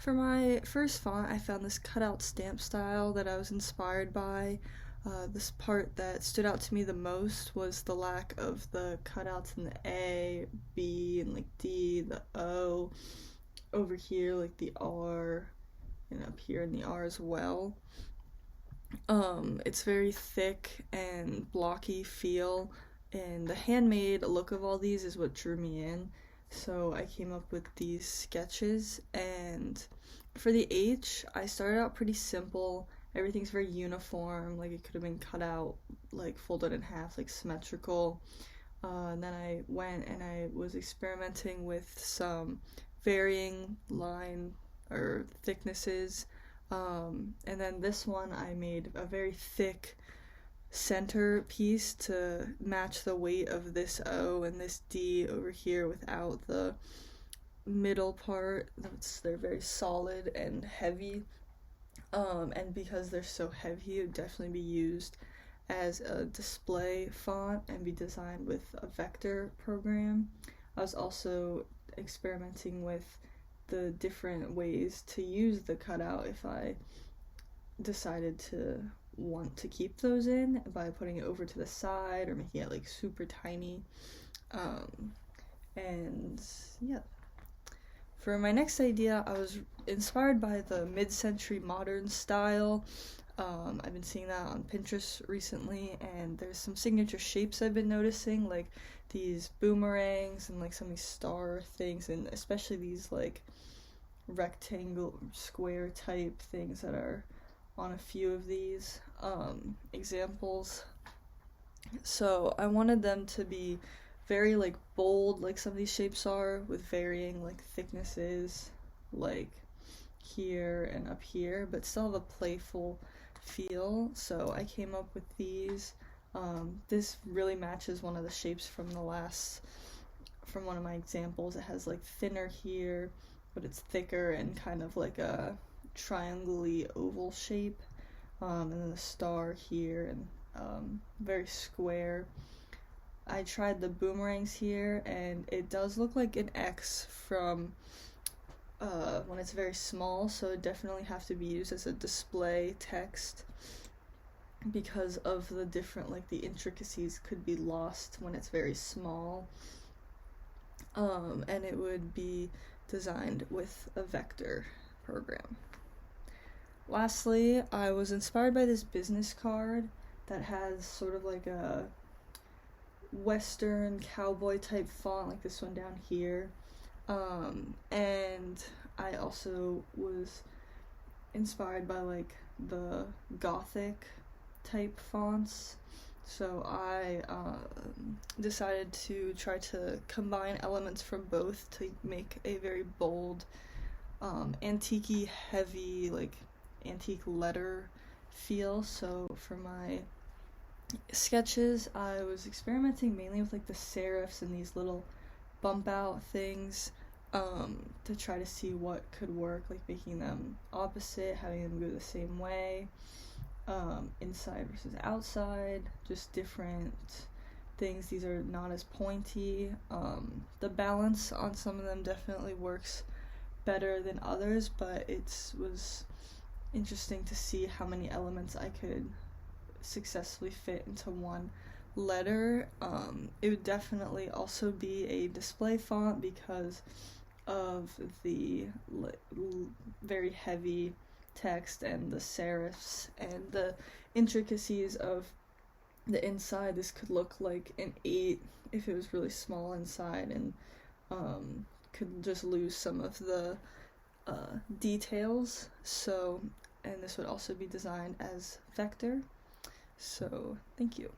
For my first font, I found this cutout stamp style that I was inspired by. This part that stood out to me the most was the lack of the cutouts in the A, B, and like D, the O, over here like the R, and up here in the R as well. It's very thick and blocky feel, and the handmade look of all these is what drew me in. So I came up with these sketches, and for the H, I started out pretty simple. Everything's very uniform, like it could have been cut out, like folded in half, like symmetrical. And then I went and I was experimenting with some varying line or thicknesses. And then this one I made a very thick center piece to match the weight of this O and this D over here without the middle part. They're very solid and heavy. And because they're so heavy, it would definitely be used as a display font and be designed with a vector program. I was also experimenting with the different ways to use the cutout if I decided to want to keep those in, by putting it over to the side or making it like super tiny. And yeah. For my next idea, I was inspired by the mid-century modern style. I've been seeing that on Pinterest recently, and there's some signature shapes I've been noticing, like these boomerangs and like some of these star things, and especially these like rectangle, square type things that are on a few of these examples. So I wanted them to be very like bold, like some of these shapes are, with varying like thicknesses, like here and up here, but still have a playful feel. So I came up with these. This really matches one of the shapes from one of my examples. It has like thinner here, but it's thicker and kind of like a triangle-y oval shape, and then the star here, and very square. I tried the boomerangs here, and it does look like an X from when it's very small, so it definitely have to be used as a display text because of the different, like the intricacies could be lost when it's very small. And it would be designed with a vector program. Lastly, I was inspired by this business card that has sort of like a western cowboy type font, like this one down here. And I also was inspired by like the gothic type fonts. So I decided to try to combine elements from both to make a very bold, antique-y, heavy, like antique letter feel. So for my sketches, I was experimenting mainly with like the serifs and these little bump out things, to try to see what could work, like making them opposite, having them go the same way, inside versus outside, just different things. These are not as pointy. The balance on some of them definitely works better than others, but it was interesting to see how many elements I could successfully fit into one letter. It would definitely also be a display font because of the very heavy text and the serifs and the intricacies of the inside. This could look like an 8 if it was really small inside, and could just lose some of the details. So, and this would also be designed as vector. So, thank you.